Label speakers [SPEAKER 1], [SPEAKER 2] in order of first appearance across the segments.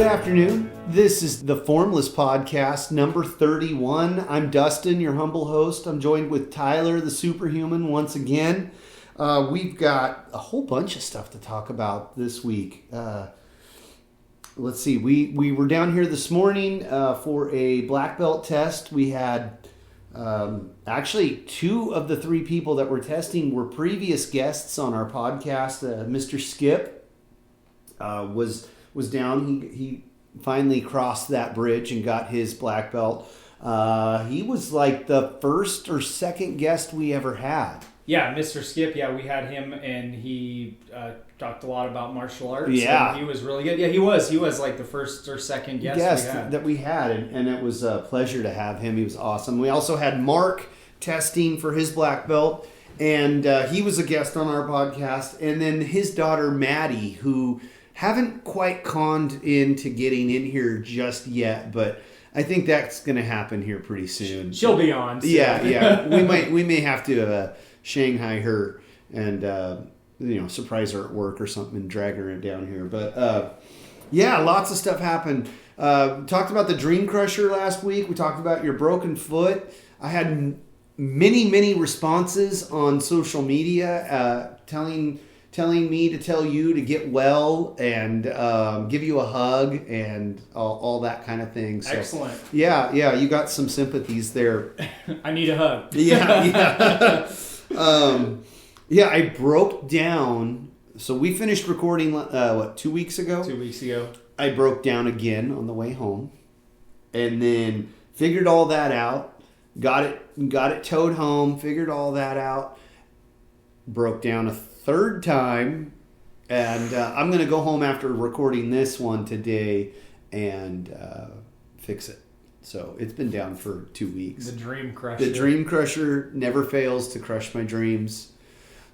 [SPEAKER 1] afternoon. This is the Formless podcast, number 31. I'm Dustin, your humble host. I'm joined with Tyler, the superhuman, once again. We've got a whole bunch of stuff to talk about this week. Let's see. We were down here this morning for a black belt test. We had actually two of the three people that were testing were previous guests on our podcast. Mr. Skip was down. He finally crossed that bridge and got his black belt. He was like the first or second guest we ever had.
[SPEAKER 2] Yeah, Mr. Skip. Yeah, we had him, and he talked a lot about martial arts.
[SPEAKER 1] Yeah,
[SPEAKER 2] and he was really good. Yeah, he was like the first or second guest
[SPEAKER 1] we had, and it was a pleasure to have him. He was awesome. We also had Mark testing for his black belt, and he was a guest on our podcast. And then his daughter Maddie, who haven't quite conned into getting in here just yet, but I think that's going to happen here pretty soon.
[SPEAKER 2] She'll be on. So.
[SPEAKER 1] Yeah. We may have to Shanghai her and surprise her at work or something and drag her down here. But lots of stuff happened. Talked about the Dream Crusher last week. We talked about your broken foot. I had many responses on social media telling me to tell you to get well and give you a hug and all that kind of thing. So,
[SPEAKER 2] excellent.
[SPEAKER 1] Yeah, you got some sympathies there.
[SPEAKER 2] I need a hug.
[SPEAKER 1] Yeah. I broke down. So we finished recording, 2 weeks ago?
[SPEAKER 2] 2 weeks ago.
[SPEAKER 1] I broke down again on the way home and then figured all that out. Got it towed home, figured all that out. Broke down a third time, and I'm going to go home after recording this one today and fix it. So it's been down for 2 weeks.
[SPEAKER 2] The Dream Crusher.
[SPEAKER 1] The Dream Crusher never fails to crush my dreams.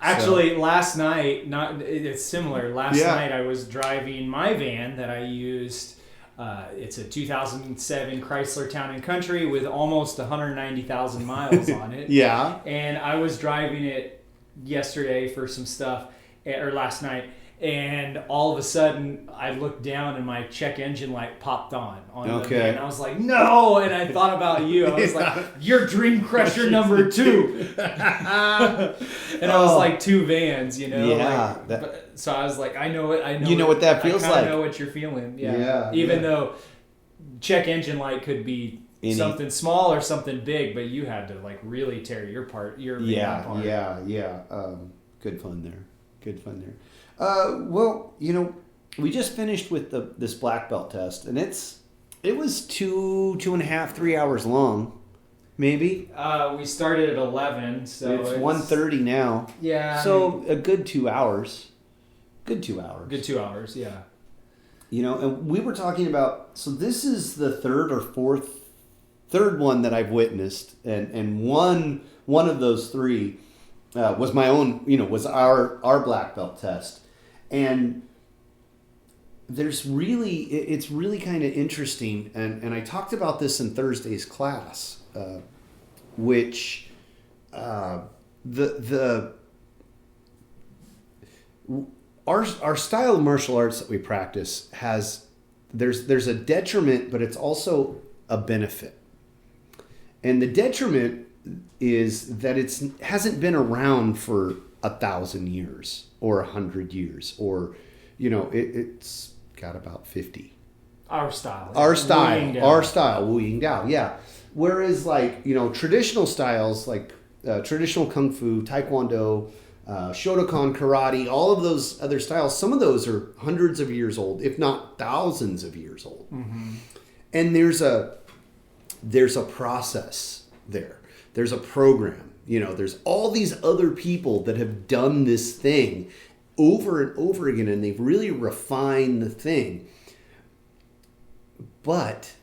[SPEAKER 2] Actually, last night, it's similar. Last night I was driving my van that I used. It's a 2007 Chrysler Town & Country with almost 190,000 miles on it.
[SPEAKER 1] Yeah.
[SPEAKER 2] And I was driving it yesterday for some stuff, or last night, and all of a sudden I looked down and my check engine light popped on the van. And I was like, no! And I thought about you. I was like, you're Dream Crusher number 2. And I was like 2 vans,
[SPEAKER 1] Yeah.
[SPEAKER 2] So I was like, I know it.
[SPEAKER 1] You know what that feels like.
[SPEAKER 2] I know what you're feeling. Yeah. Even though check engine light could be something small or something big, but you had to really tear your van apart.
[SPEAKER 1] Yeah. Good fun there. We just finished with this black belt test, and it was 2.5, 3 hours long, maybe.
[SPEAKER 2] We started at 11, so
[SPEAKER 1] it's 1:30 now.
[SPEAKER 2] Yeah.
[SPEAKER 1] So a good 2 hours. Good 2 hours.
[SPEAKER 2] Good 2 hours, yeah.
[SPEAKER 1] And we were talking about, so this is the third one that I've witnessed, and one of those three was my own, was our black belt test. And it's really kind of interesting, and I talked about this in Thursday's class, which our style of martial arts that we practice there's a detriment, but it's also a benefit. And the detriment is that it hasn't been around for 1,000 years or 100 years, or it's got about 50.
[SPEAKER 2] Our style,
[SPEAKER 1] Wu Ying Dao, yeah. Whereas traditional styles like traditional kung fu, taekwondo, Shotokan karate, all of those other styles, some of those are hundreds of years old, if not thousands of years old. Mm-hmm. And there's a process there. There's a program. There's all these other people that have done this thing over and over again, and they've really refined the thing. But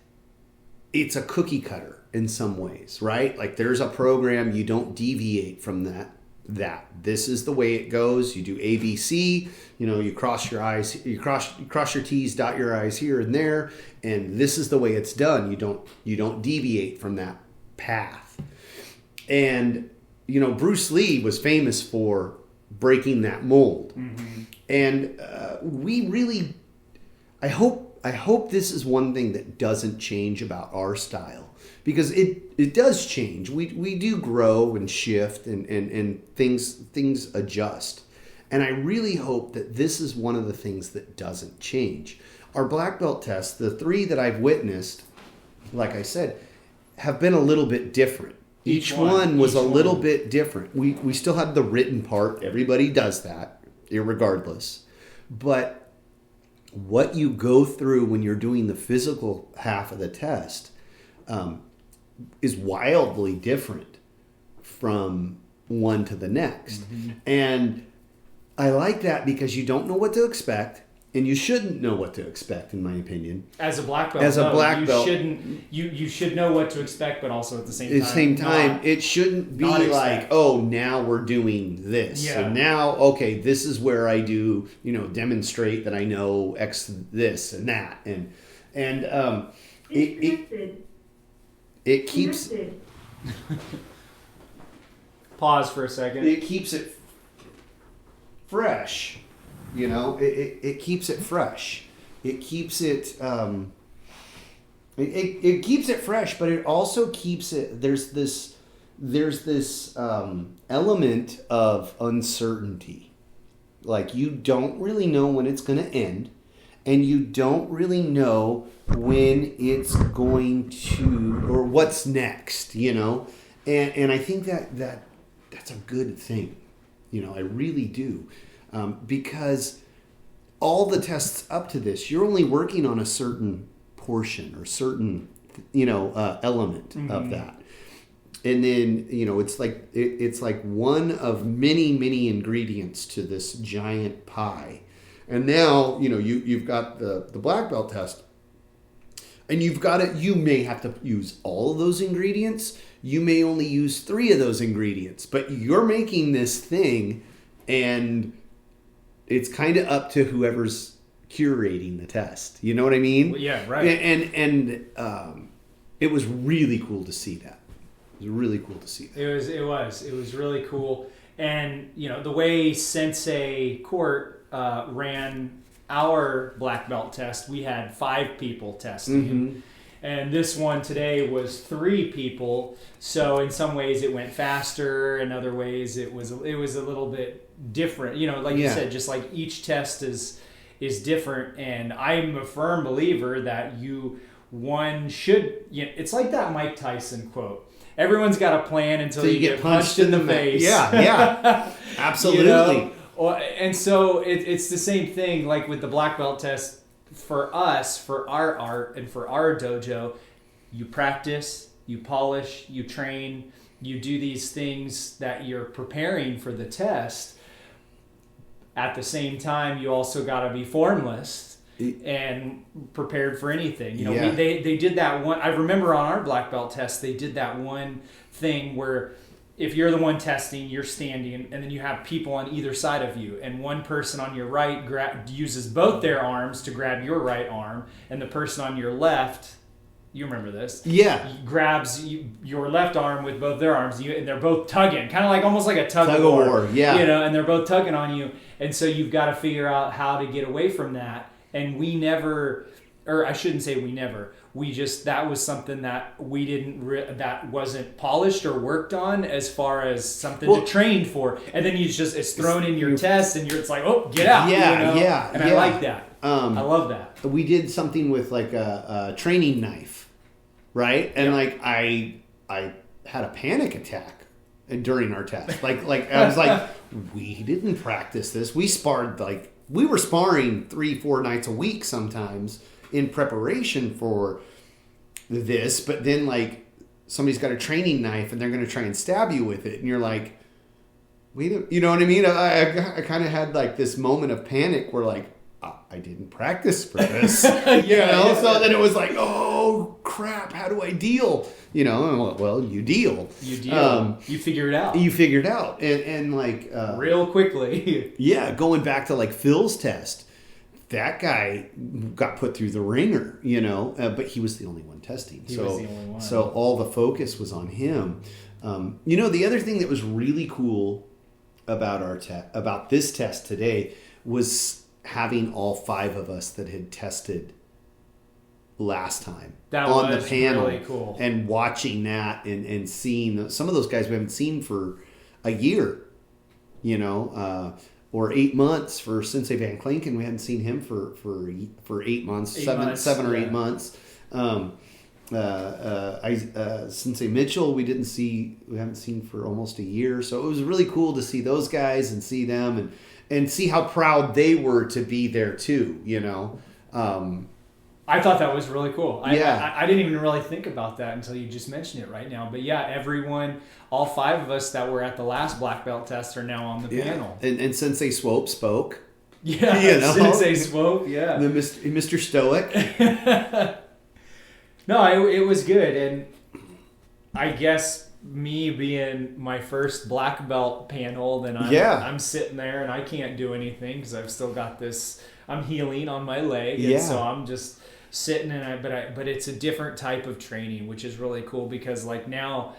[SPEAKER 1] it's a cookie cutter in some ways, right? Like there's a program, you don't deviate from that. This is the way it goes. You do ABC, you cross your I's, you cross your T's, dot your I's here and there, and this is the way it's done. You don't deviate from that path. And Bruce Lee was famous for breaking that mold. Mm-hmm. And we really, I hope hope this is one thing that doesn't change about our style, because it does change. We do grow and shift and things adjust. And I really hope that this is one of the things that doesn't change. Our black belt tests, the 3 that I've witnessed, like I said, have been a little bit different. Each one was a little bit different. We still had the written part. Everybody does that, irregardless. But what you go through when you're doing the physical half of the test is wildly different from one to the next. Mm-hmm. And I like that because you don't know what to expect. And you shouldn't know what to expect, in my opinion.
[SPEAKER 2] As a black belt, you should know what to expect, but also at the same time,
[SPEAKER 1] it shouldn't be like, oh, now we're doing this. Yeah. So now, okay, this is where I do, demonstrate that I know X, this and that, and it keeps.
[SPEAKER 2] Pause for a second.
[SPEAKER 1] It keeps it fresh. It keeps it fresh. It keeps it it keeps it fresh, but it also keeps it. There's this element of uncertainty. Like, you don't really know when it's going to end, and you don't really know when it's going to, or what's next. And I think that's a good thing. I really do. Because all the tests up to this, you're only working on a certain portion or certain, element mm-hmm. of that. And then, it's like one of many ingredients to this giant pie. And now, you've got the black belt test, and you may have to use all of those ingredients. You may only use 3 of those ingredients, but you're making this thing, and it's kind of up to whoever's curating the test. You know what I mean?
[SPEAKER 2] Well, yeah, right.
[SPEAKER 1] And it was really cool to see that. It was really cool to see that.
[SPEAKER 2] It was really cool. And, the way Sensei Court ran our black belt test, we had 5 people testing. Mm-hmm. And this one today was 3 people. So in some ways it went faster. In other ways it was a little bit different. Like you said, just like each test is different. And I'm a firm believer that one should. It's like that Mike Tyson quote. Everyone's got a plan until you get punched in the face.
[SPEAKER 1] Yeah, absolutely.
[SPEAKER 2] And so it's the same thing. Like with the black belt test. For us, for our art, and for our dojo, you practice, you polish, you train, you do these things that you're preparing for the test. At the same time, you also got to be formless and prepared for anything. They did that one. I remember on our black belt test, they did that one thing where if you're the one testing, you're standing, and then you have people on either side of you, and one person on your right uses both their arms to grab your right arm, and the person on your left, you remember this, grabs your left arm with both their arms, and they're both tugging, kind of like almost like a tug of war, and they're both tugging on you, and so you've got to figure out how to get away from that. And we never, or I shouldn't say we never. That was something that we didn't, that wasn't polished or worked on as far as something to train for. And then it's thrown in your test, and it's like, oh, get out. And I like that. I love that.
[SPEAKER 1] We did something with like a training knife, right? And I had a panic attack during our test. Like I was like, we didn't practice this. We were sparring 3-4 nights a week sometimes in preparation for this, but then somebody's got a training knife and they're going to try and stab you with it, and you're like, you know what I mean? I kind of had this moment of panic where I didn't practice for this, So then it was like, oh crap, how do I deal? Well, you deal.
[SPEAKER 2] You figure it out.
[SPEAKER 1] And
[SPEAKER 2] real quickly.
[SPEAKER 1] Going back to Phil's test. That guy got put through the ringer, but he was the only one testing.
[SPEAKER 2] He was the only one.
[SPEAKER 1] So all the focus was on him. The other thing that was really cool about about this test today was having all 5 of us that had tested last time
[SPEAKER 2] that
[SPEAKER 1] on
[SPEAKER 2] was
[SPEAKER 1] the panel.
[SPEAKER 2] Really cool.
[SPEAKER 1] And watching that and seeing some of those guys we haven't seen for a year, or 8 months for Sensei Van Klinken. We hadn't seen him for 8 months, seven or 8 months. Sensei Mitchell we haven't seen for almost a year. So it was really cool to see those guys and see them and see how proud they were to be there too,
[SPEAKER 2] I thought that was really cool. I didn't even really think about that until you just mentioned it right now. But yeah, everyone, all 5 of us that were at the last black belt test are now on the panel.
[SPEAKER 1] And Sensei Swope spoke.
[SPEAKER 2] Yeah, Sensei Swope, yeah.
[SPEAKER 1] Mr. Stoic.
[SPEAKER 2] No, it was good. And I guess me being my first black belt panel, then I'm sitting there and I can't do anything because I've still got this, I'm healing on my leg. And so I'm just sitting but it's a different type of training, which is really cool because like now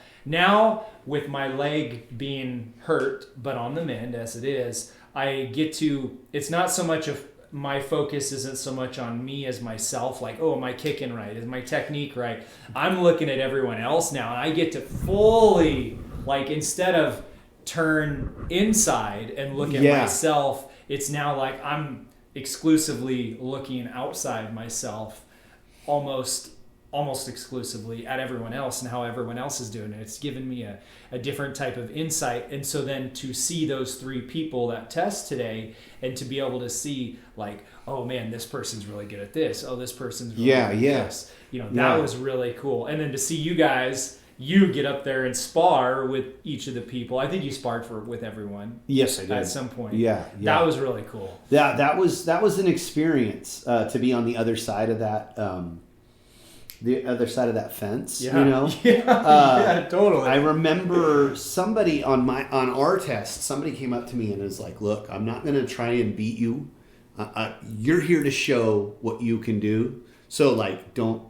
[SPEAKER 2] with my leg being hurt, but on the mend as it is, I get to, it's not so much of, my focus isn't so much on me as myself, like, oh, am I kicking right? Is my technique right? I'm looking at everyone else now, and I get to fully, like, instead of turn inside and look at myself, it's now like I'm exclusively looking outside myself, almost exclusively at everyone else and how everyone else is doing it. It's given me a different type of insight. And so then to see those 3 people that test today and to be able to see like, oh man, this person's really good at this. Oh, this person's really good at this. That was really cool. And then to see you guys, you get up there and spar with each of the people. I think you sparred with everyone.
[SPEAKER 1] Yes, I did.
[SPEAKER 2] At some point.
[SPEAKER 1] Yeah.
[SPEAKER 2] That was really cool.
[SPEAKER 1] Yeah, that was an experience to be on the other side of that fence,
[SPEAKER 2] Yeah, totally.
[SPEAKER 1] I remember somebody on our test, somebody came up to me and was like, look, I'm not going to try and beat you. You're here to show what you can do. So like, don't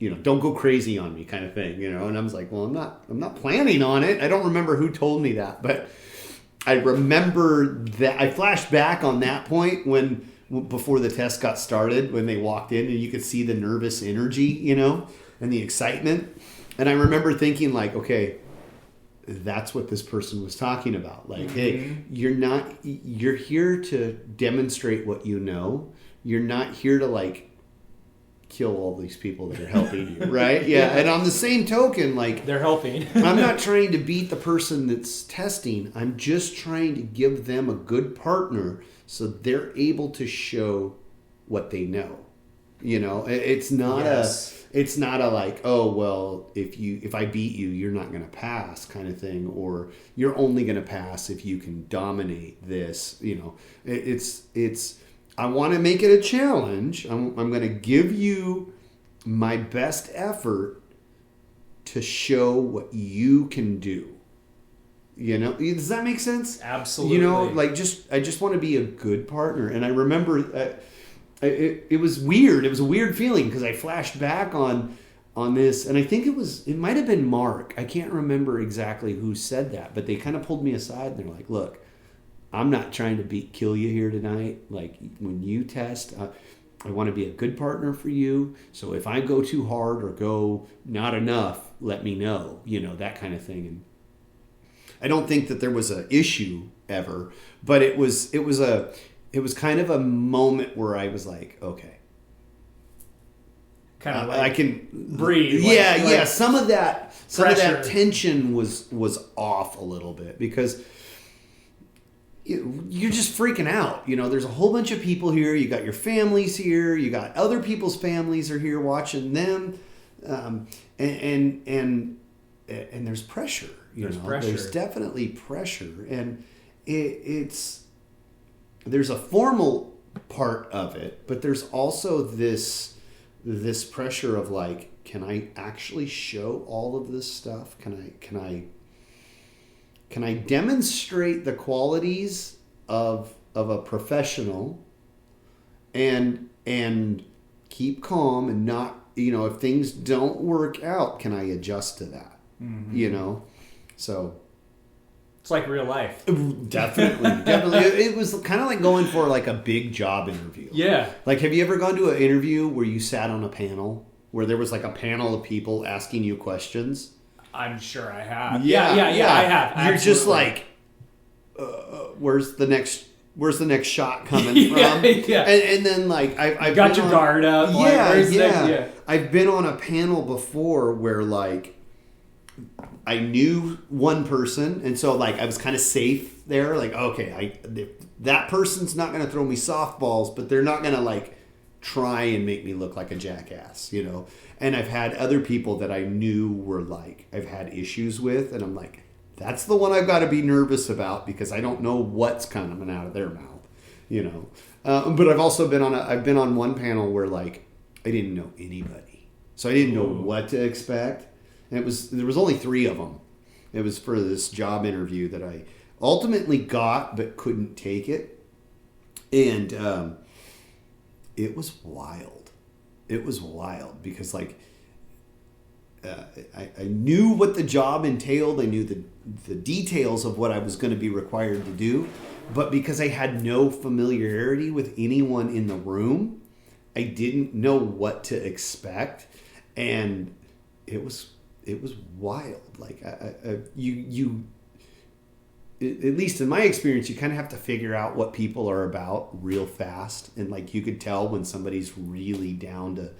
[SPEAKER 1] go crazy on me kind of thing, And I was like, well, I'm not planning on it. I don't remember who told me that, but I remember that I flashed back on that point before the test got started, when they walked in and you could see the nervous energy, and the excitement. And I remember thinking like, okay, that's what this person was talking about. Like, hey, you're here to demonstrate what you know. You're not here to like kill all these people that are helping you, right? Yeah. And on the same token, like,
[SPEAKER 2] they're helping.
[SPEAKER 1] I'm not trying to beat the person that's testing. I'm just trying to give them a good partner so they're able to show what they know. It's not a like, oh, well, if I beat you, you're not going to pass kind of thing, or you're only going to pass if you can dominate this. It's I want to make it a challenge. I'm going to give you my best effort to show what you can do. Does that make sense?
[SPEAKER 2] Absolutely.
[SPEAKER 1] I just want to be a good partner. And I remember it was weird. It was a weird feeling because I flashed back on this, and I think it might have been Mark. I can't remember exactly who said that, but they kind of pulled me aside and they're like, look, I'm not trying to kill you here tonight. Like, when you test, I want to be a good partner for you. So if I go too hard or go not enough, let me know, that kind of thing. And I don't think that there was an issue ever, but it was kind of a moment where I was like, okay,
[SPEAKER 2] kind of like
[SPEAKER 1] I can
[SPEAKER 2] breathe.
[SPEAKER 1] Yeah. Some of that tension was off a little bit because you're just freaking out. There's a whole bunch of people here. You got your families here. You got other people's families are here watching them, and there's pressure. There's definitely pressure, and there's a formal part of it, but there's also this pressure of like, can I actually show all of this stuff? Can I demonstrate the qualities of a professional and keep calm and not, if things don't work out, can I adjust to that? Mm-hmm. So
[SPEAKER 2] It's like real life.
[SPEAKER 1] Definitely. It was kind of like going for like a big job interview.
[SPEAKER 2] Yeah.
[SPEAKER 1] Like, have you ever gone to an interview where you sat on a panel where there was like a panel of people asking you questions?
[SPEAKER 2] I'm sure I have.
[SPEAKER 1] Yeah,
[SPEAKER 2] I have.
[SPEAKER 1] You're just like, where's the next shot coming from?
[SPEAKER 2] Yeah.
[SPEAKER 1] And then like I've
[SPEAKER 2] got your guard up.
[SPEAKER 1] Yeah. I've been on a panel before where like I knew one person, and so like I was kind of safe there. Like, okay, that person's not going to throw me softballs, but they're not going to like try and make me look like a jackass, you know. And I've had other people that I knew were like I've had issues with, and I'm like, that's the one I've got to be nervous about because I don't know what's coming out of their mouth, you know. But I've been on one panel where like I didn't know anybody, so I didn't know what to expect. And there was only 3 of them. It was for this job interview that I ultimately got but couldn't take it. And it was wild. It was wild because like I knew what the job entailed. I knew the details of what I was going to be required to do. But because I had no familiarity with anyone in the room, I didn't know what to expect. And it was wild. Like you at least in my experience, you kind of have to figure out what people are about real fast, and like you could tell when somebody's really down to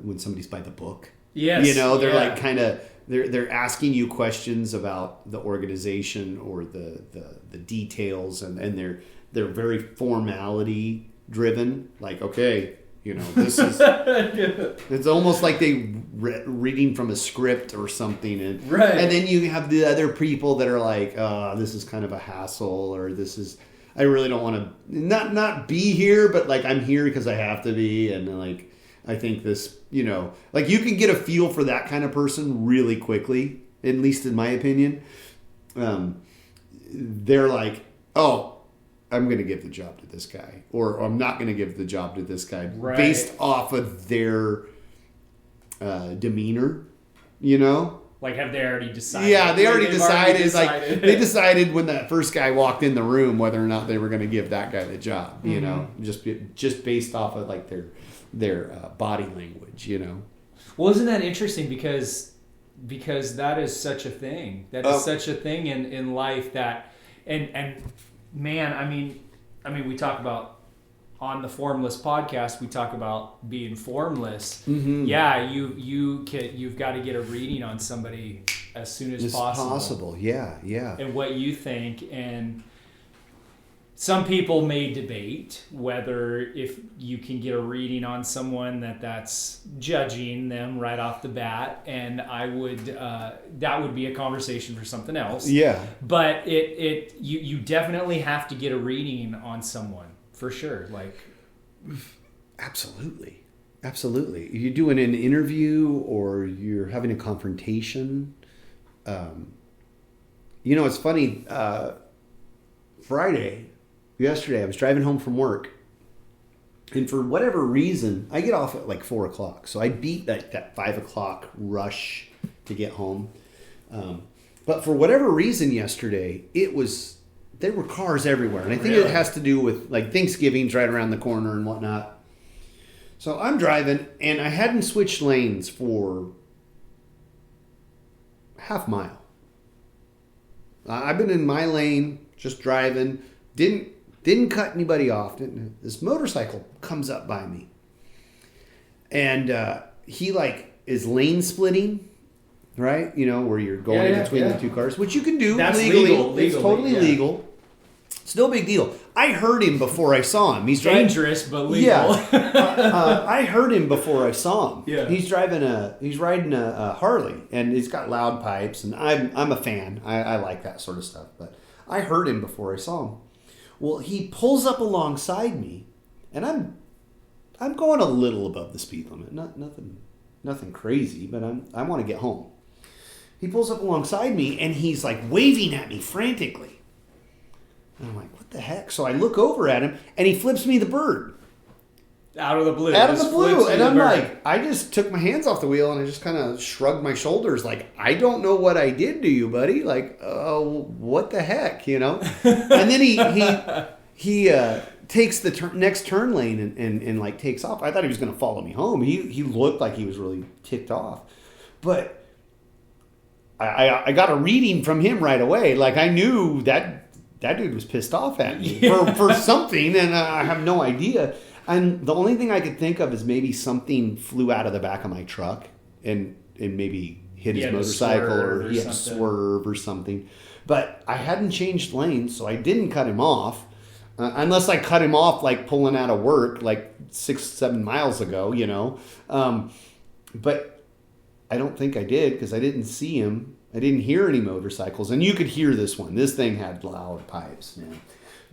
[SPEAKER 1] when somebody's by the book.
[SPEAKER 2] Yes,
[SPEAKER 1] you know, they're like kind of they're asking you questions about the organization or the details, and they're very formality driven. Like, okay, you know, this is it's almost like they reading from a script or something, and then you have the other people that are like, this is kind of a hassle, or this is, I really don't want to not be here, but like I'm here because I have to be, and like I think this, you know, like you can get a feel for that kind of person really quickly, at least in my opinion. They're like, oh, I'm going to give the job to this guy, or I'm not going to give the job to this guy, based off of their demeanor, you know?
[SPEAKER 2] Like, have they already decided?
[SPEAKER 1] Yeah, they already decided. Like, they decided when that first guy walked in the room whether or not they were going to give that guy the job, you know? Just based off of, like, their body language, you know?
[SPEAKER 2] Well, isn't that interesting? Because that is such a thing. That is such a thing in life that... And man, I mean, we talk about on the Formless podcast, we talk about being formless. Mm-hmm. Yeah, you've got to get a reading on somebody as soon as possible. Yeah. And what you think, and some people may debate whether if you can get a reading on someone that's judging them right off the bat, and I would that would be a conversation for something else.
[SPEAKER 1] Yeah.
[SPEAKER 2] But you definitely have to get a reading on someone for sure. Like,
[SPEAKER 1] absolutely. You're doing an interview or you're having a confrontation. You know, it's funny. Yesterday, I was driving home from work, and for whatever reason, I get off at like 4 o'clock. So I beat that 5 o'clock rush to get home. But for whatever reason yesterday, there were cars everywhere. And I think it has to do with like Thanksgiving's right around the corner and whatnot. So I'm driving, and I hadn't switched lanes for half mile. I've been in my lane, just driving, didn't cut anybody off. This motorcycle comes up by me, and he like is lane splitting, right? You know, where you're going between the two cars, which you can do.
[SPEAKER 2] That's
[SPEAKER 1] legally. It's totally legal. Still a big deal. I heard him before I saw him. He's
[SPEAKER 2] dangerous, but legal.
[SPEAKER 1] Yeah. I heard him before I saw him.
[SPEAKER 2] Yeah.
[SPEAKER 1] He's riding a Harley, and he's got loud pipes, and I'm a fan. I like that sort of stuff. But I heard him before I saw him. Well, he pulls up alongside me, and I'm going a little above the speed limit. Nothing crazy, but I want to get home. He pulls up alongside me, and he's like waving at me frantically. And I'm like, what the heck? So I look over at him, and he flips me the bird.
[SPEAKER 2] Out of the blue.
[SPEAKER 1] And I'm like, I just took my hands off the wheel and I just kind of shrugged my shoulders like, I don't know what I did to you, buddy. Like, what the heck, And then he takes the next turn lane and like takes off. I thought he was going to follow me home. He looked like he was really ticked off. But I got a reading from him right away. Like, I knew that dude was pissed off at me for something, and I have no idea. And the only thing I could think of is maybe something flew out of the back of my truck and maybe hit his motorcycle, or he had to swerve or something. But I hadn't changed lanes, so I didn't cut him off. Unless I cut him off like pulling out of work like 6-7 miles ago, But I don't think I did because I didn't see him. I didn't hear any motorcycles. And you could hear this one. This thing had loud pipes, man.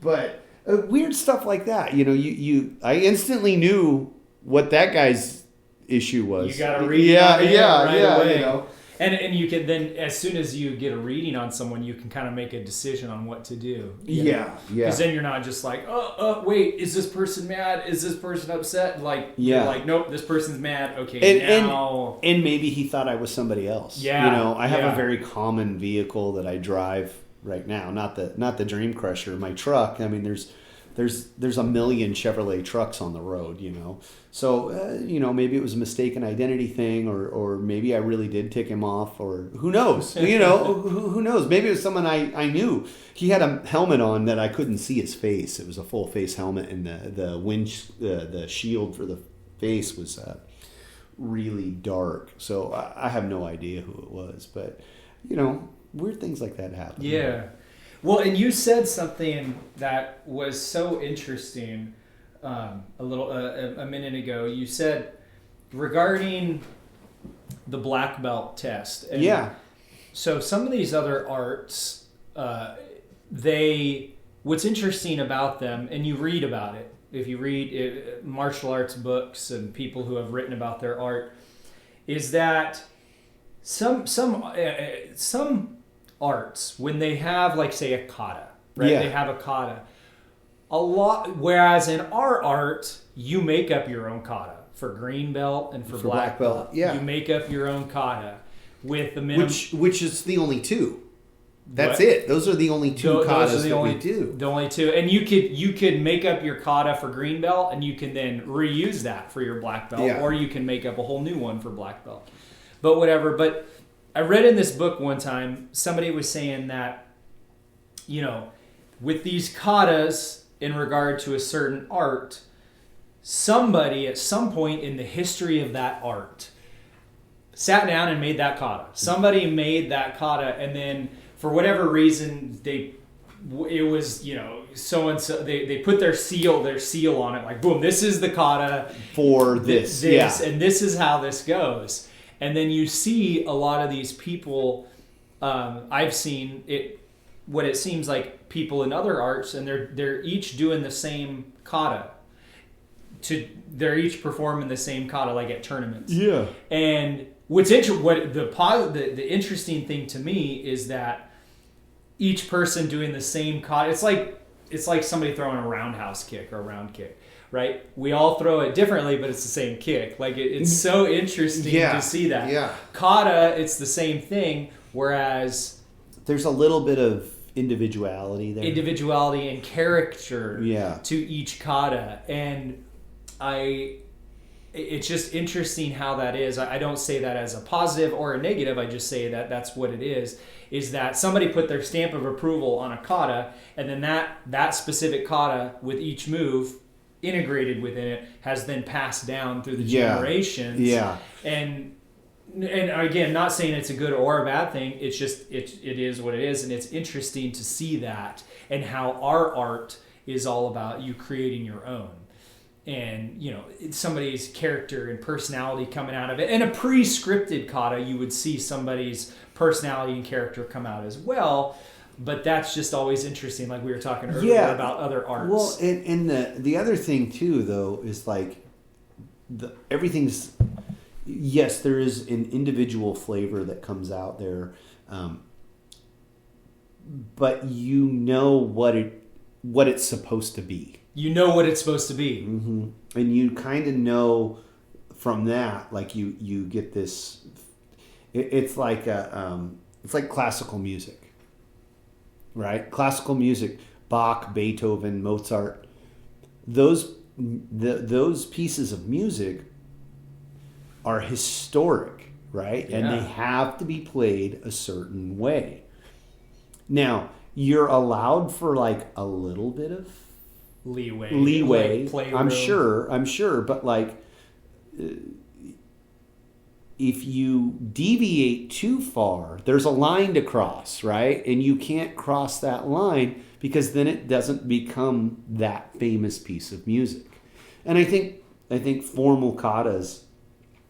[SPEAKER 1] But weird stuff like that. I instantly knew what that guy's issue was.
[SPEAKER 2] You got a reading on him right away. And you can then, as soon as you get a reading on someone, you can kind of make a decision on what to do.
[SPEAKER 1] Yeah.
[SPEAKER 2] Because then you're not just like, wait, is this person mad? Is this person upset? Like, you're like, nope, this person's mad. Okay, now.
[SPEAKER 1] And maybe he thought I was somebody else.
[SPEAKER 2] Yeah.
[SPEAKER 1] I have a very common vehicle that I drive right now. Not the Dream Crusher, my truck. I mean, there's a million Chevrolet trucks on the road, So, maybe it was a mistaken identity thing, or maybe I really did tick him off, or who knows? Who knows? Maybe it was someone I knew. He had a helmet on that I couldn't see his face. It was a full face helmet, and the shield for the face was really dark. So I have no idea who it was, but weird things like that happen.
[SPEAKER 2] Yeah. Well, and you said something that was so interesting a minute ago. You said regarding the black belt test. And so some of these other arts, what's interesting about them, and you read about it, if you read martial arts books and people who have written about their art, is that some arts, when they have, like, say, a kata, right? They have a kata. Whereas in our art, you make up your own kata for green belt and for black belt.
[SPEAKER 1] Yeah.
[SPEAKER 2] You make up your own kata with the minimum.
[SPEAKER 1] Which is the only two. That's it. Those are the only two katas that we do.
[SPEAKER 2] The only two. And you could make up your kata for green belt, and you can then reuse that for your black belt, or you can make up a whole new one for black belt. But whatever. But I read in this book one time, somebody was saying that, with these katas in regard to a certain art, somebody at some point in the history of that art sat down and made that kata. Somebody made that kata, and then for whatever reason it was so and so they put their seal on it, like, boom, this is the kata
[SPEAKER 1] for this
[SPEAKER 2] and this is how this goes. And then you see a lot of these people, I've seen it, what it seems like people in other arts, and they're each doing the same kata. They're each performing the same kata, like at tournaments.
[SPEAKER 1] Yeah.
[SPEAKER 2] And the interesting thing to me is that each person doing the same kata, it's like somebody throwing a roundhouse kick or a round kick. Right? We all throw it differently, but it's the same kick. Like, it's so interesting to see that.
[SPEAKER 1] Yeah.
[SPEAKER 2] Kata, it's the same thing, whereas
[SPEAKER 1] there's a little bit of individuality there.
[SPEAKER 2] Individuality and character to each kata. And it's just interesting how that is. I don't say that as a positive or a negative. I just say that that's what it is that somebody put their stamp of approval on a kata, and then that specific kata with each move integrated within it has then passed down through the generations. And again, not saying it's a good or a bad thing. It's just it is what it is, and it's interesting to see that, and how our art is all about you creating your own, and it's somebody's character and personality coming out of it. And a pre-scripted kata, you would see somebody's personality and character come out as well. But that's just always interesting, like we were talking earlier about other arts.
[SPEAKER 1] Well, and the other thing too, though, is like everything's, yes, there is an individual flavor that comes out there, but what what it's supposed to be.
[SPEAKER 2] You know what it's supposed to be.
[SPEAKER 1] Mm-hmm. And you kind of know from that, like you get this. It's like classical music, right? Classical music, Bach, Beethoven, Mozart. Those pieces of music are historic, right?
[SPEAKER 2] Yeah.
[SPEAKER 1] And they have to be played a certain way. Now, you're allowed for like a little bit of leeway.
[SPEAKER 2] Like
[SPEAKER 1] I'm sure, but like if you deviate too far, there's a line to cross, right? And you can't cross that line because then it doesn't become that famous piece of music. And I think formal katas,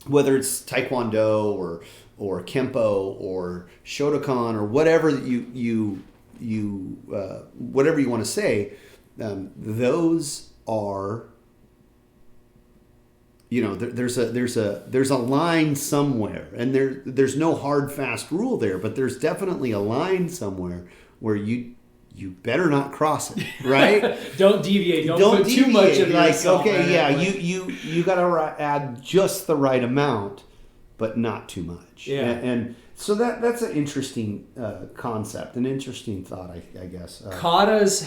[SPEAKER 1] whether it's Taekwondo or Kempo or Shotokan or whatever you whatever you want to say, those are, there's a line somewhere, and there's no hard fast rule there, but there's definitely a line somewhere where you better not cross it, right?
[SPEAKER 2] Don't deviate. Don't put too much of yourself.
[SPEAKER 1] Okay, yeah, you got to add just the right amount, but not too much.
[SPEAKER 2] Yeah,
[SPEAKER 1] and so that's an interesting concept, an interesting thought, I guess.
[SPEAKER 2] Katas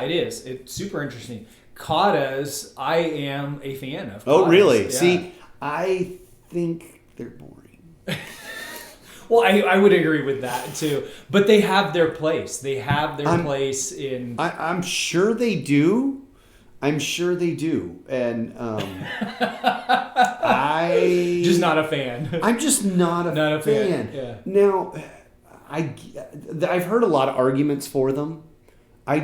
[SPEAKER 2] it is. It's super interesting. Katas, I am a fan of.
[SPEAKER 1] Oh,
[SPEAKER 2] katas.
[SPEAKER 1] really?
[SPEAKER 2] Yeah.
[SPEAKER 1] See, I think they're boring.
[SPEAKER 2] Well, I would agree with that too. But they have their place. They have their place in...
[SPEAKER 1] I'm sure they do. And
[SPEAKER 2] just not a fan.
[SPEAKER 1] I'm just not a fan.
[SPEAKER 2] Yeah.
[SPEAKER 1] Now, I've heard a lot of arguments for them.
[SPEAKER 2] I'm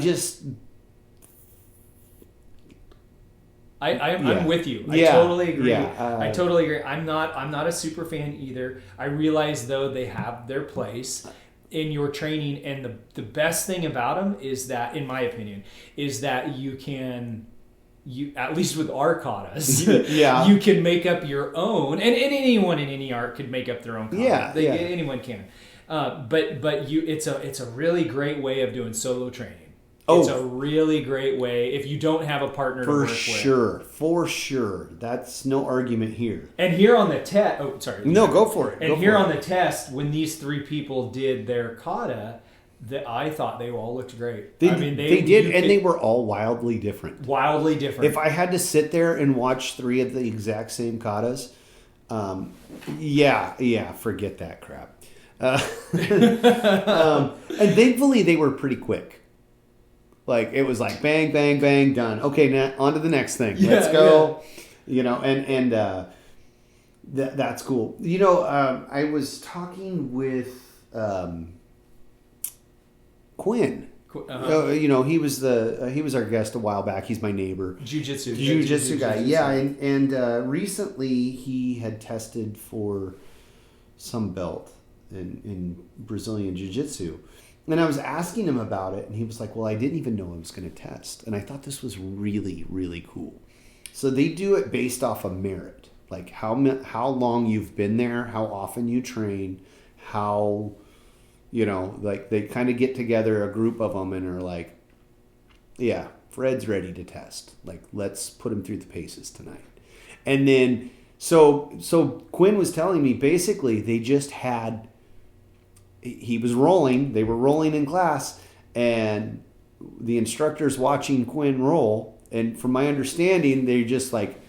[SPEAKER 2] with you. I totally agree. I totally agree. I'm not a super fan either. I realize though they have their place in your training, and the best thing about them is that, in my opinion, is that you at least with our katas, you can make up your own, and anyone in any art could make up their own kata. Anyone can. But it's a really great way of doing solo training. It's a really great way if you don't have a partner to work with. For sure. That's no argument here. And here on the test... Oh, sorry.
[SPEAKER 1] No, go for it.
[SPEAKER 2] And here on the test, when these three people did their kata, I thought they all looked great.
[SPEAKER 1] They did, and they were all wildly different.
[SPEAKER 2] Wildly different.
[SPEAKER 1] If I had to sit there and watch three of the exact same katas, forget that crap. And thankfully, they were pretty quick. Like, it was like bang, bang, bang, done. Okay, now on to the next thing. Let's go. Yeah. That's cool. I was talking with Quinn. He was our guest a while back. He's my neighbor. Jiu-jitsu guy. Yeah, and recently he had tested for some belt in Brazilian Jiu-Jitsu. And I was asking him about it, and he was like, well, I didn't even know I was going to test. And I thought this was really, really cool. So they do it based off of merit, like how long you've been there, how often you train, how, like they kind of get together, a group of them, and are like, yeah, Fred's ready to test. Like, let's put him through the paces tonight. And then, so Quinn was telling me, basically, they just had... He was rolling. They were rolling in class, and the instructor's watching Quinn roll. And from my understanding, they just like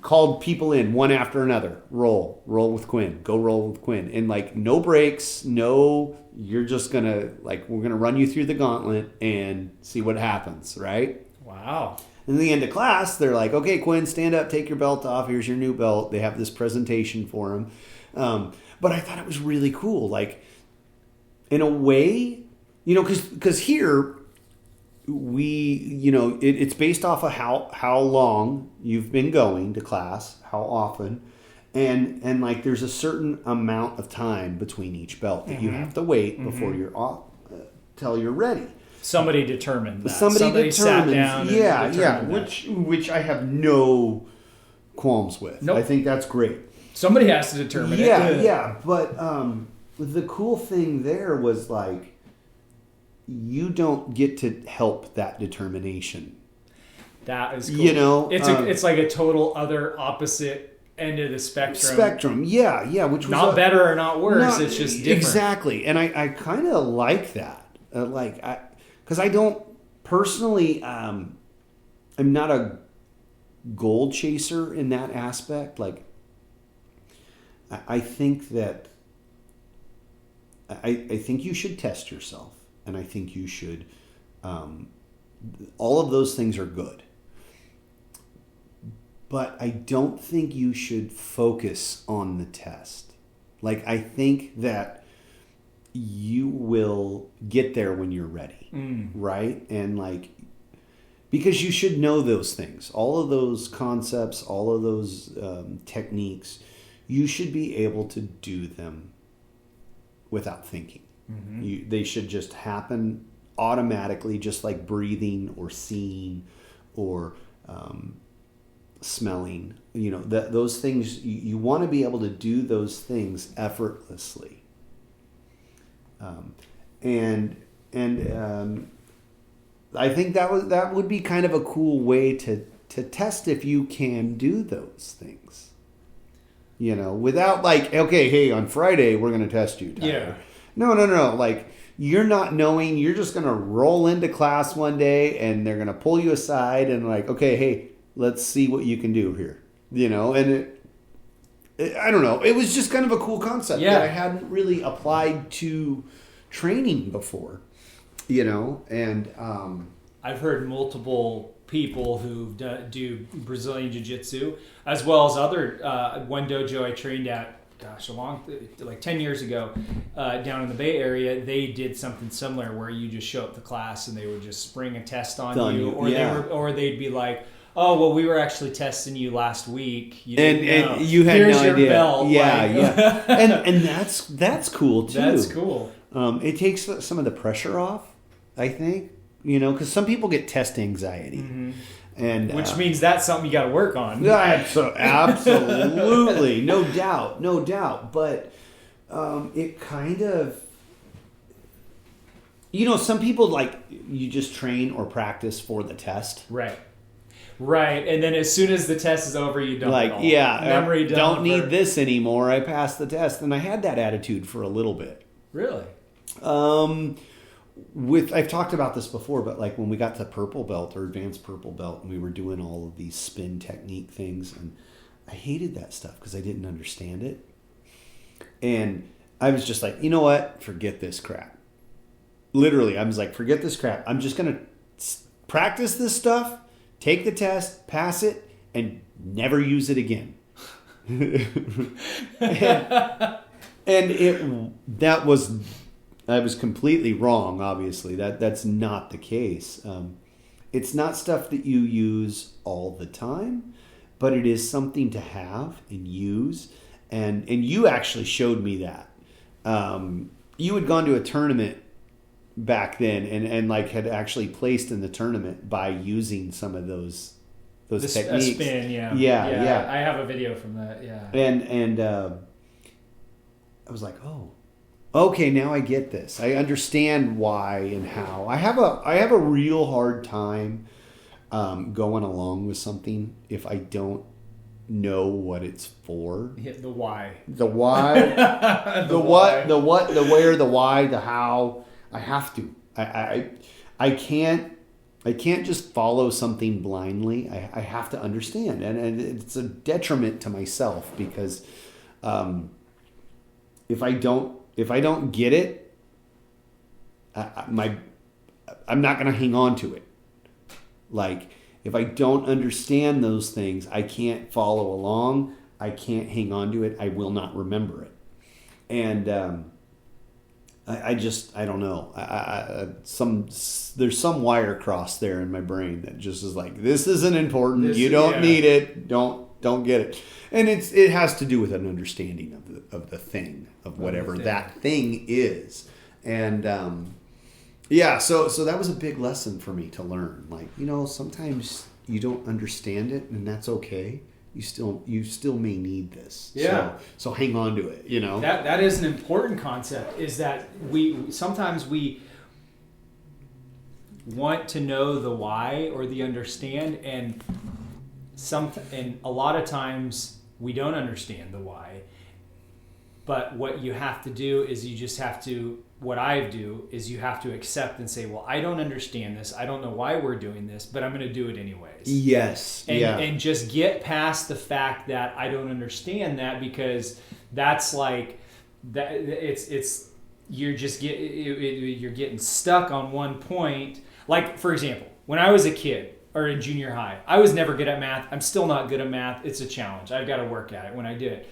[SPEAKER 1] called people in one after another. Roll with Quinn. Go roll with Quinn. And like no breaks, you're just gonna we're gonna run you through the gauntlet and see what happens, right?
[SPEAKER 2] Wow.
[SPEAKER 1] And at the end of class, they're like, okay, Quinn, stand up, take your belt off. Here's your new belt. They have this presentation for him. But I thought it was really cool. Like, in a way, because here it's based off of how long you've been going to class, how often, and like there's a certain amount of time between each belt that you have to wait before you're off till you're ready.
[SPEAKER 2] Somebody determined that.
[SPEAKER 1] Somebody
[SPEAKER 2] sat down.
[SPEAKER 1] Which I have no qualms with.
[SPEAKER 2] Nope.
[SPEAKER 1] I think that's great.
[SPEAKER 2] Somebody has to determine it.
[SPEAKER 1] Yeah. But the cool thing there was like, you don't get to help that determination.
[SPEAKER 2] That is cool.
[SPEAKER 1] You know,
[SPEAKER 2] it's like a total other opposite end of the spectrum.
[SPEAKER 1] Yeah, which was
[SPEAKER 2] not better or not worse. It's just different.
[SPEAKER 1] Exactly, and I kind of like that. Because I don't personally, I'm not a goal chaser in that aspect. Like, I think that I think you should test yourself, and I think you should. All of those things are good. But I don't think you should focus on the test. Like, I think that you will get there when you're ready, right? And like, because you should know those things, all of those concepts, all of those techniques, you should be able to do them without thinking. They should just happen automatically, just like breathing or seeing or smelling. You know, those things, you want to be able to do those things effortlessly. And I think that would be kind of a cool way to test if you can do those things. You know, without like, okay, hey, on Friday we're going to test you, Tyler.
[SPEAKER 2] Yeah.
[SPEAKER 1] No. Like, you're not knowing. You're just going to roll into class one day and they're going to pull you aside and like, okay, hey, let's see what you can do here. You know, and I don't know. It was just kind of a cool concept that I hadn't really applied to training before. You know, and
[SPEAKER 2] I've heard multiple people who do Brazilian Jiu-Jitsu, as well as other one dojo I trained at. Gosh, like 10 years ago, down in the Bay Area, they did something similar where you just show up to class and they would just spring a test on you, or they'd be like, "Oh, well, we were actually testing you last week, and
[SPEAKER 1] you had
[SPEAKER 2] Here's
[SPEAKER 1] no
[SPEAKER 2] your
[SPEAKER 1] idea."
[SPEAKER 2] belt.
[SPEAKER 1] Yeah. and that's cool too.
[SPEAKER 2] That's cool.
[SPEAKER 1] It takes some of the pressure off, I think. You know, because some people get test anxiety. And
[SPEAKER 2] which means that's something you got to work on.
[SPEAKER 1] Absolutely, no doubt. But it kind of, you know, some people like you just train or practice for the test,
[SPEAKER 2] right? And then as soon as the test is over, you don't
[SPEAKER 1] like, memory don't need this anymore. I passed the test, and I had that attitude for a little bit.
[SPEAKER 2] Really?
[SPEAKER 1] I've talked about this before, but like when we got to purple belt or advanced purple belt and we were doing all of these spin technique things, and I hated that stuff because I didn't understand it. And I was just like, you know what? Forget this crap. Literally, I was like, forget this crap. I'm just going to practice this stuff, take the test, pass it, and never use it again. I was completely wrong, obviously. That's not the case. It's not stuff that you use all the time, but it is something to have and use. And you actually showed me that. You had gone to a tournament back then and like had actually placed in the tournament by using some of those techniques. A
[SPEAKER 2] spin,
[SPEAKER 1] Yeah.
[SPEAKER 2] I have a video from that, yeah.
[SPEAKER 1] And I was like, oh. Okay, now I get this. I understand why and how. I have a real hard time going along with something if I don't know what it's for.
[SPEAKER 2] Yeah, the why.
[SPEAKER 1] The why. the what. The what. The where. The why. The how. I have to. I can't just follow something blindly. I have to understand, and it's a detriment to myself because if I don't get it, I'm not going to hang on to it. Like, if I don't understand those things, I can't follow along. I can't hang on to it. I will not remember it. And I don't know. There's some wire cross there in my brain that just is like, this isn't important. You don't need it. Don't get it. And it has to do with an understanding of the thing, of whatever that thing is. And so that was a big lesson for me to learn. Like, you know, sometimes you don't understand it, and that's okay. You still may need this.
[SPEAKER 2] Yeah.
[SPEAKER 1] So hang on to it, you know.
[SPEAKER 2] That is an important concept, is that we sometimes want to know the why or the understand, and a lot of times we don't understand the why. But what you have to do is you just have to, what I do is you have to accept and say, well, I don't understand this. I don't know why we're doing this, but I'm going to do it anyways.
[SPEAKER 1] Yes.
[SPEAKER 2] And just get past the fact that I don't understand that, because that's like that. You're getting stuck on one point. Like, for example, when I was a kid or in junior high, I was never good at math. I'm still not good at math. It's a challenge. I've got to work at it when I do it.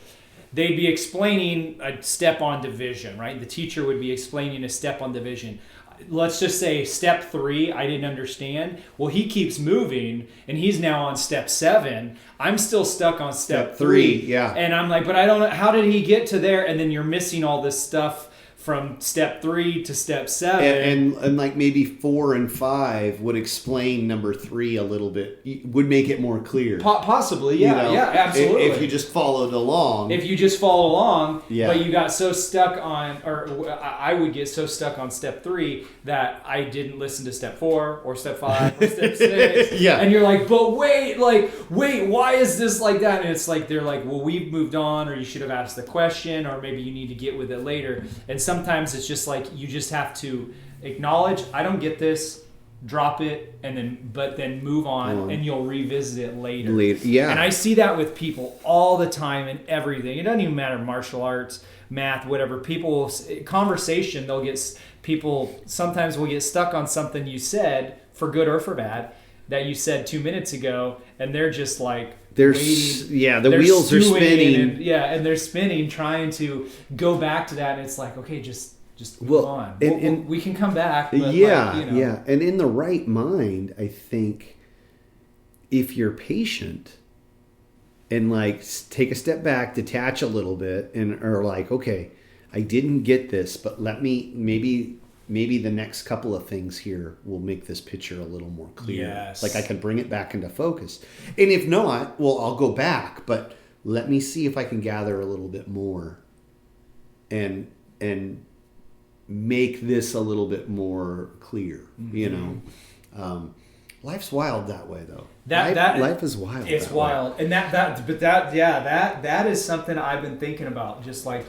[SPEAKER 2] They'd be explaining a step on division, right? The teacher would be explaining a step on division. Let's just say step 3, I didn't understand. Well, he keeps moving, and he's now on step 7. I'm still stuck on step 3.
[SPEAKER 1] Yeah.
[SPEAKER 2] And I'm like, but I don't know, how did he get to there? And then you're missing all this stuff from step 3 to step 7.
[SPEAKER 1] And like maybe 4 and 5 would explain number 3 a little bit, would make it more clear.
[SPEAKER 2] Possibly, yeah, yeah, absolutely.
[SPEAKER 1] If you just followed along.
[SPEAKER 2] If you just follow along,
[SPEAKER 1] yeah.
[SPEAKER 2] But you got so stuck on, or I would get so stuck on step 3 that I didn't listen to step 4 or step 5 or step 6.
[SPEAKER 1] Yeah.
[SPEAKER 2] And you're like, but wait, why is this like that? And it's like, they're like, well, we've moved on, or you should have asked the question, or maybe you need to get with it later. And sometimes it's just like, you just have to acknowledge, I don't get this, drop it, and then move on, and you'll revisit it later.
[SPEAKER 1] Yeah.
[SPEAKER 2] And I see that with people all the time in everything. It doesn't even matter, martial arts, math, whatever. Conversation, people sometimes will get stuck on something you said, for good or for bad, that you said 2 minutes ago, and they're just like,
[SPEAKER 1] the wheels are spinning.
[SPEAKER 2] And they're spinning, trying to go back to that, and it's like, okay, just move on. And we can come back. But
[SPEAKER 1] yeah. And in the right mind, I think if you're patient and like take a step back, detach a little bit, and are like, okay, I didn't get this, but let me maybe the next couple of things here will make this picture a little more clear.
[SPEAKER 2] Yes.
[SPEAKER 1] Like I can bring it back into focus. And if not, well, I'll go back, but let me see if I can gather a little bit more and make this a little bit more clear, Life's wild that way, though. Life is wild.
[SPEAKER 2] It's wild. Way. And that is something I've been thinking about. Just like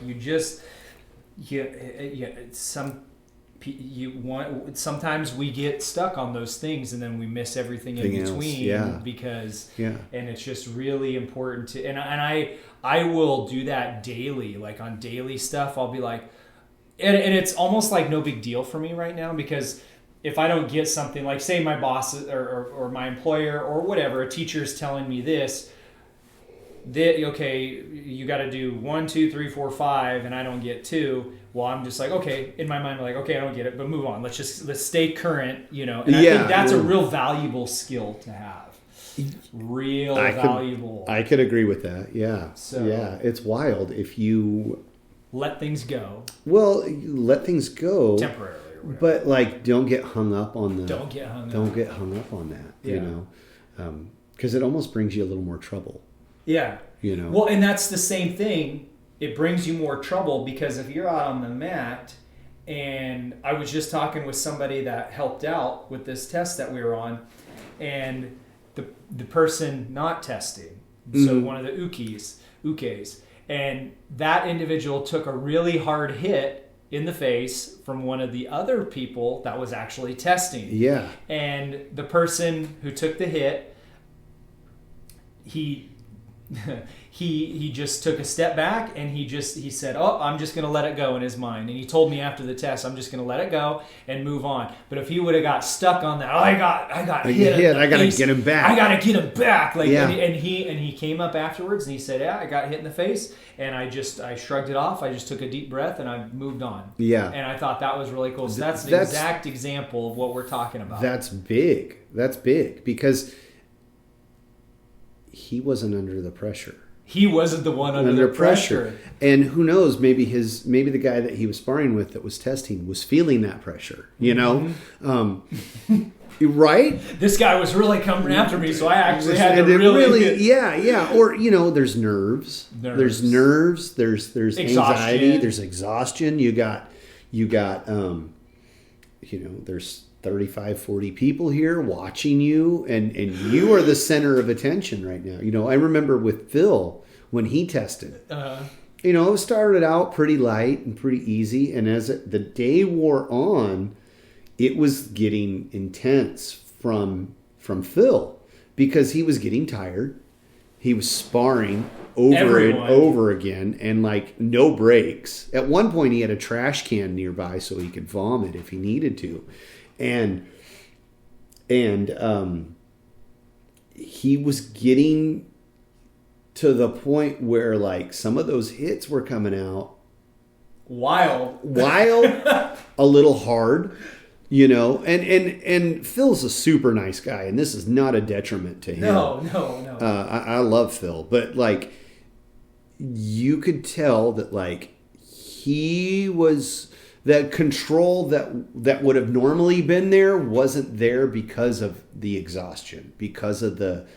[SPEAKER 2] sometimes we get stuck on those things, and then we miss everything in between because and it's just really important to, and I will do that daily, like on daily stuff. I'll be like, and it's almost like no big deal for me right now, because if I don't get something, like say my boss or my employer or whatever, a teacher is telling me this, okay, you got to do 1, 2, 3, 4, 5, and I don't get 2. Well, I'm just like, okay, in my mind, I'm like, okay, I don't get it, but move on. Let's stay current, And I think that's a real valuable skill to have. Valuable.
[SPEAKER 1] I could agree with that. Yeah.
[SPEAKER 2] So
[SPEAKER 1] it's wild if you
[SPEAKER 2] let things go.
[SPEAKER 1] Well, let things go
[SPEAKER 2] temporarily.
[SPEAKER 1] But like, don't get hung up on
[SPEAKER 2] Don't get hung
[SPEAKER 1] up on that. Because it almost brings you a little more trouble.
[SPEAKER 2] Yeah. Well, and that's the same thing. It brings you more trouble, because if you're out on the mat, and I was just talking with somebody that helped out with this test that we were on, and the person not testing, so one of the ukes, and that individual took a really hard hit in the face from one of the other people that was actually testing. Yeah. And the person who took the hit, he just took a step back, and he said, oh, I'm just going to let it go, in his mind. And he told me after the test, I'm just going to let it go and move on. But if he would have got stuck on that, I got hit.
[SPEAKER 1] I got to get him back.
[SPEAKER 2] I got to get him back. And he came up afterwards, and he said, yeah, I got hit in the face, and I shrugged it off. I just took a deep breath, and I moved on. Yeah. And I thought that was really cool. So that's the exact example of what we're talking about.
[SPEAKER 1] That's big. Because he wasn't under the pressure.
[SPEAKER 2] He wasn't the one under the pressure.
[SPEAKER 1] And who knows, maybe the guy that he was sparring with that was testing was feeling that pressure, right?
[SPEAKER 2] This guy was really coming after me, so I actually had to really
[SPEAKER 1] yeah. Or, there's nerves. There's nerves. There's anxiety. There's exhaustion. You got there's 35, 40 people here watching you, and you are the center of attention right now. You know, I remember with Phil when he tested. You know, it started out pretty light and pretty easy, and as the day wore on, it was getting intense from Phil because he was getting tired. He was sparring over and over again, and like no breaks. At one point, he had a trash can nearby so he could vomit if he needed to, and he was getting to the point where like some of those hits were coming out
[SPEAKER 2] wild,
[SPEAKER 1] a little hard, you know. And Phil's a super nice guy, and this is not a detriment to him.
[SPEAKER 2] No.
[SPEAKER 1] I love Phil, but like you could tell that like he was, that control that would have normally been there wasn't there because of the exhaustion, because of the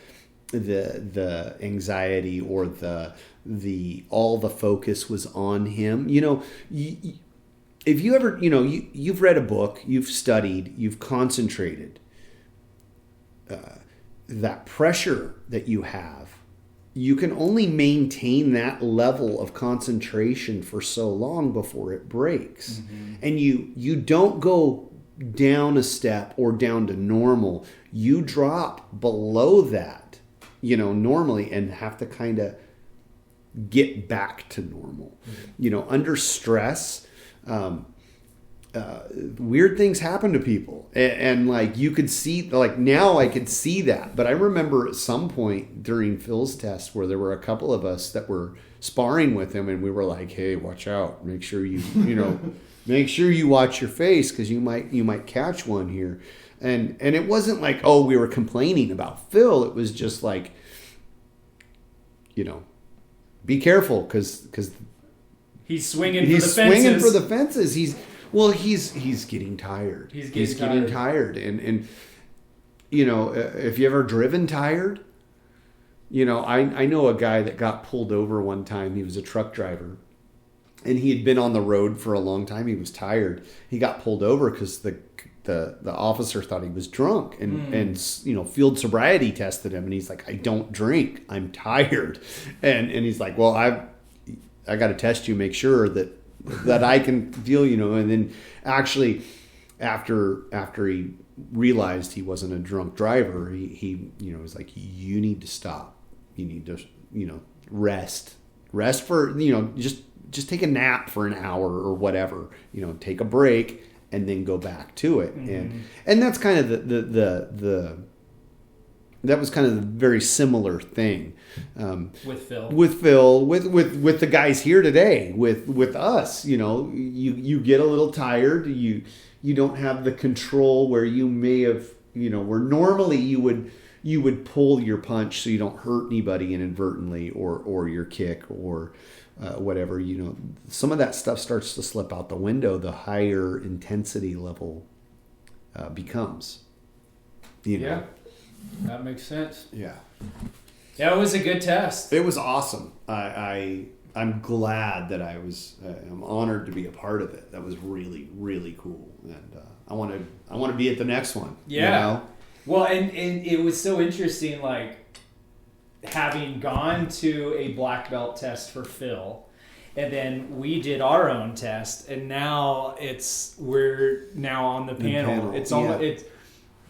[SPEAKER 1] anxiety, or the all the focus was on him. You know, if you ever, you know, you've read a book, you've studied, you've concentrated, that pressure that you have, you can only maintain that level of concentration for so long before it breaks. Mm-hmm. And you don't go down a step or down to normal. You drop below that, you know, normally, and have to kind of get back to normal. Mm-hmm. You know, under stress, weird things happen to people, and like you could see, like now I could see that. But I remember at some point during Phil's test where there were a couple of us that were sparring with him, and we were like, hey, watch out, make sure you know make sure you watch your face, because you might catch one here. And it wasn't like, oh, we were complaining about Phil. It was just like, you know, be careful, because
[SPEAKER 2] he's swinging for the fences.
[SPEAKER 1] He's getting tired. He's getting tired. And you know, if you ever driven tired, you know, I know a guy that got pulled over one time. He was a truck driver, and he had been on the road for a long time. He was tired. He got pulled over because the officer thought he was drunk, and you know, field sobriety tested him, and he's like, I don't drink, I'm tired. And he's like, well, I got to test you, make sure that I can feel, you know. And then actually after he realized he wasn't a drunk driver, he you know, was like, you need to stop. You need to, you know, rest for, you know, just take a nap for an hour or whatever, you know, take a break and then go back to it. Mm-hmm. And that's kind of that was kind of the very similar thing
[SPEAKER 2] with Phil,
[SPEAKER 1] with the guys here today, with us. You know, you get a little tired. You don't have the control where you may have, you know, where normally you would pull your punch so you don't hurt anybody inadvertently, or your kick, or whatever. You know, some of that stuff starts to slip out the window the higher intensity level becomes. You know?
[SPEAKER 2] Yeah. That makes sense.
[SPEAKER 1] Yeah.
[SPEAKER 2] Yeah, it was a good test.
[SPEAKER 1] It was awesome. I'm glad that I'm honored to be a part of it. That was really, really cool. And I want to be at the next one.
[SPEAKER 2] Yeah.
[SPEAKER 1] You know?
[SPEAKER 2] Well, and it was so interesting, like having gone to a black belt test for Phil, and then we did our own test, and now we're now on the panel. It's on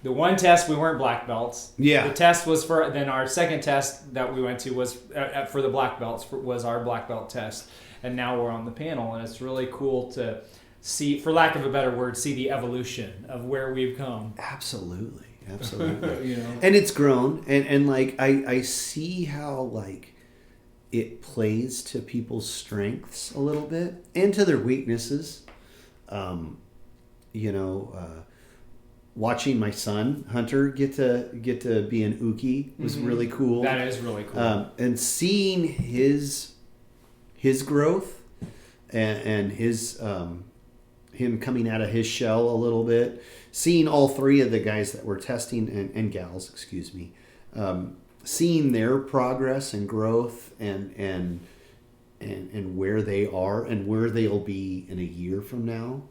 [SPEAKER 2] the one test we weren't black belts.
[SPEAKER 1] Yeah.
[SPEAKER 2] The test was then our second test that we went to was for the black belts, was our black belt test. And now we're on the panel, and it's really cool to see, for lack of a better word, see the evolution of where we've come.
[SPEAKER 1] Absolutely.
[SPEAKER 2] You know?
[SPEAKER 1] And it's grown, and like I see how like it plays to people's strengths a little bit and to their weaknesses. You know, watching my son Hunter get to be an Uki was really cool.
[SPEAKER 2] That is really cool.
[SPEAKER 1] And seeing his growth and his him coming out of his shell a little bit, seeing all three of the guys that were testing and gals, excuse me, seeing their progress and growth and where they are and where they'll be in a year from now.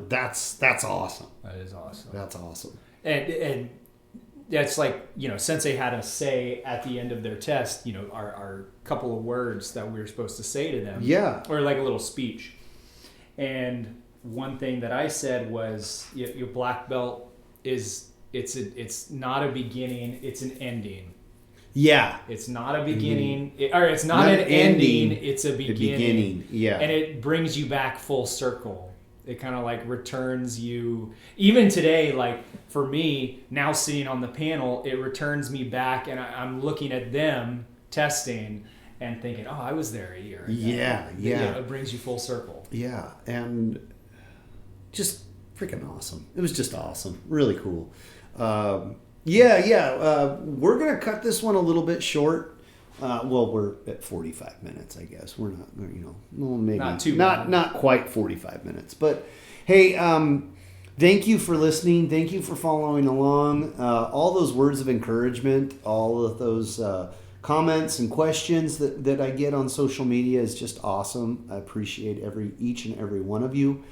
[SPEAKER 1] That's awesome.
[SPEAKER 2] That is awesome.
[SPEAKER 1] That's awesome.
[SPEAKER 2] And that's like, Sensei had us say at the end of their test, our couple of words that we were supposed to say to them.
[SPEAKER 1] Yeah.
[SPEAKER 2] Or like a little speech. And one thing that I said was, your black belt it's not a beginning, it's an ending.
[SPEAKER 1] Yeah.
[SPEAKER 2] It's not a beginning, it's not an ending, it's a beginning.
[SPEAKER 1] Yeah.
[SPEAKER 2] And it brings you back full circle. It kind of like returns you, even today, like for me, now sitting on the panel, it returns me back and I'm looking at them testing and thinking, oh, I was there a year ago.
[SPEAKER 1] Yeah.
[SPEAKER 2] It brings you full circle.
[SPEAKER 1] Yeah. And just freaking awesome. It was just awesome. Really cool. We're going to cut this one a little bit short. We're at 45 minutes, I guess. We're not, maybe not quite 45 minutes. But hey, thank you for listening. Thank you for following along. All those words of encouragement, all of those comments and questions that I get on social media is just awesome. I appreciate each and every one of you.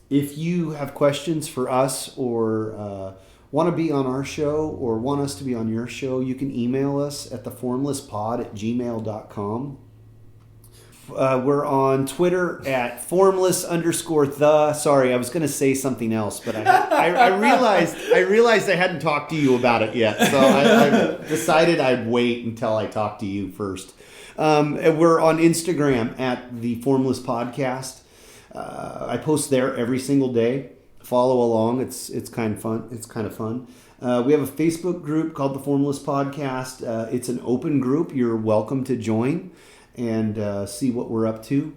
[SPEAKER 1] If you have questions for us or want to be on our show or want us to be on your show, you can email us at theformlesspod@gmail.com. We're on Twitter at formless_the. Sorry, I was going to say something else, but I realized I hadn't talked to you about it yet. So I decided I'd wait until I talked to you first. We're on Instagram at the Formless Podcast. I post there every single day. Follow along. It's kind of fun. We have a Facebook group called the Formless Podcast. It's an open group. You're welcome to join and see what we're up to.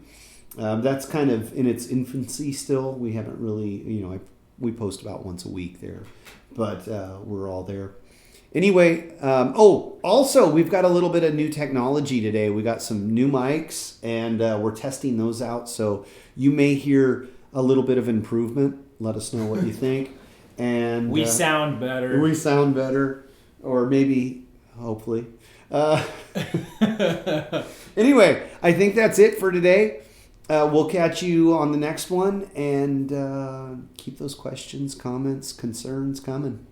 [SPEAKER 1] That's kind of in its infancy still. We haven't really, we post about once a week there, but we're all there. Anyway, also we've got a little bit of new technology today. We got some new mics and we're testing those out. So you may hear a little bit of improvement. Let us know what you think. And
[SPEAKER 2] we sound better.
[SPEAKER 1] Or maybe, hopefully. Anyway, I think that's it for today. We'll catch you on the next one, and keep those questions, comments, concerns coming.